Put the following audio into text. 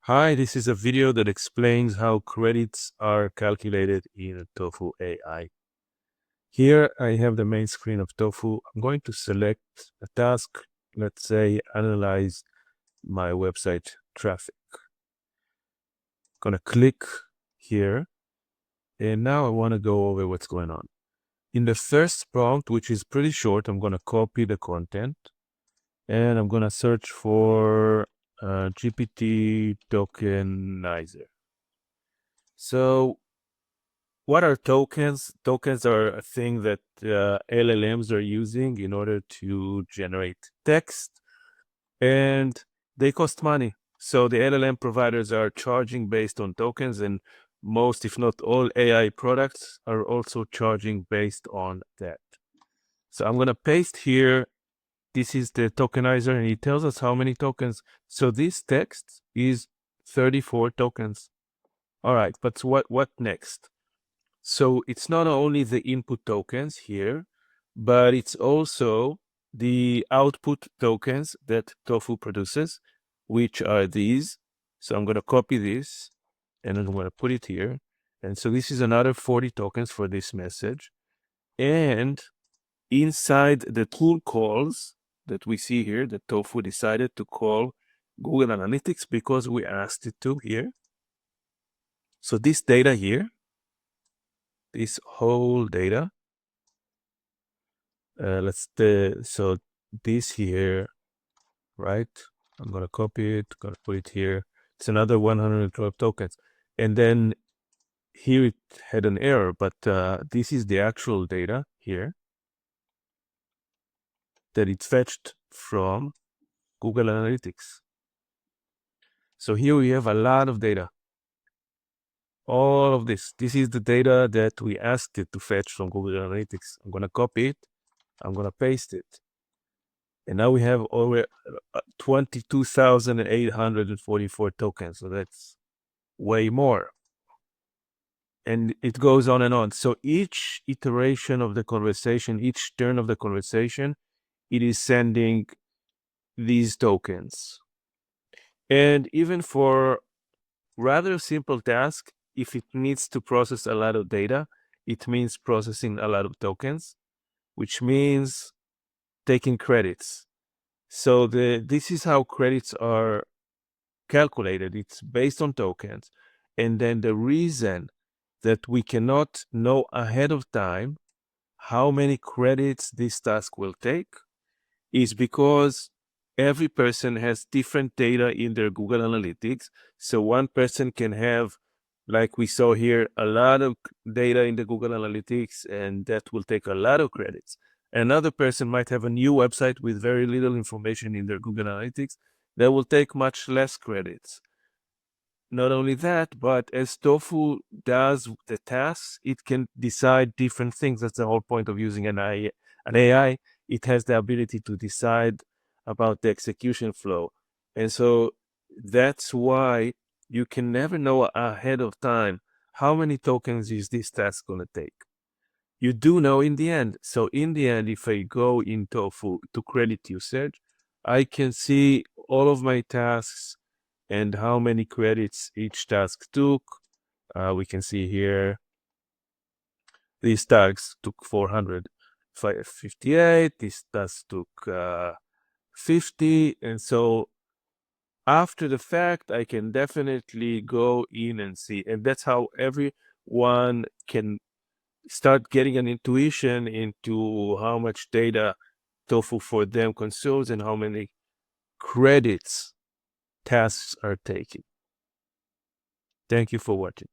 Hi, this is a video that explains how credits are calculated in Toffu AI. Here I have the main screen of Toffu. I'm going to select a task, let's say analyze my website traffic. I'm going to click here, and now I want to go over what's going on. In the first prompt, which is pretty short, I'm going to copy the content, and I'm going to search for GPT tokenizer. So what are tokens? Tokens are a thing that LLMs are using in order to generate text, and they cost money. So the LLM providers are charging based on tokens, and most, if not all, AI products are also charging based on that. So I'm going to paste here. This is the tokenizer, and it tells us how many tokens. So this text is 34 tokens. All right, but what next? So it's not only the input tokens here, but it's also the output tokens that Toffu produces, which are these. So I'm going to copy this and I'm going to put it here. And so this is another 40 tokens for this message. And inside the tool calls that we see here, that Toffu decided to call Google Analytics because we asked it to here. So this data here, this whole data, so this here, right? I'm gonna copy it, gonna put it here. It's another 112 tokens. And then here it had an error, but this is the actual data here that it fetched from Google Analytics. So here we have a lot of data. All of this. This is the data that we asked it to fetch from Google Analytics. I'm gonna copy it. I'm gonna paste it. And now we have over 22,844 tokens. So that's way more. And it goes on and on. So each iteration of the conversation, each turn of the conversation, it is sending these tokens. And even for rather simple tasks, if it needs to process a lot of data, it means processing a lot of tokens, which means taking credits. So this is how credits are calculated. It's based on tokens. And then the reason that we cannot know ahead of time how many credits this task will take is because every person has different data in their Google Analytics. So one person can have, like we saw here, a lot of data in the Google Analytics, and that will take a lot of credits. Another person might have a new website with very little information in their Google Analytics that will take much less credits. Not only that, but as Toffu does the tasks, it can decide different things. That's the whole point of using an AI. It has the ability to decide about the execution flow. And so that's why you can never know ahead of time how many tokens is this task going to take. You do know in the end. So in the end, if I go in Toffu to credit usage, I can see all of my tasks and how many credits each task took. We can see here these tasks took 458, this task took 50, and so after the fact I can definitely go in and see, and that's how everyone can start getting an intuition into how much data Toffu for them consumes and how many credits tasks are taking. Thank you for watching.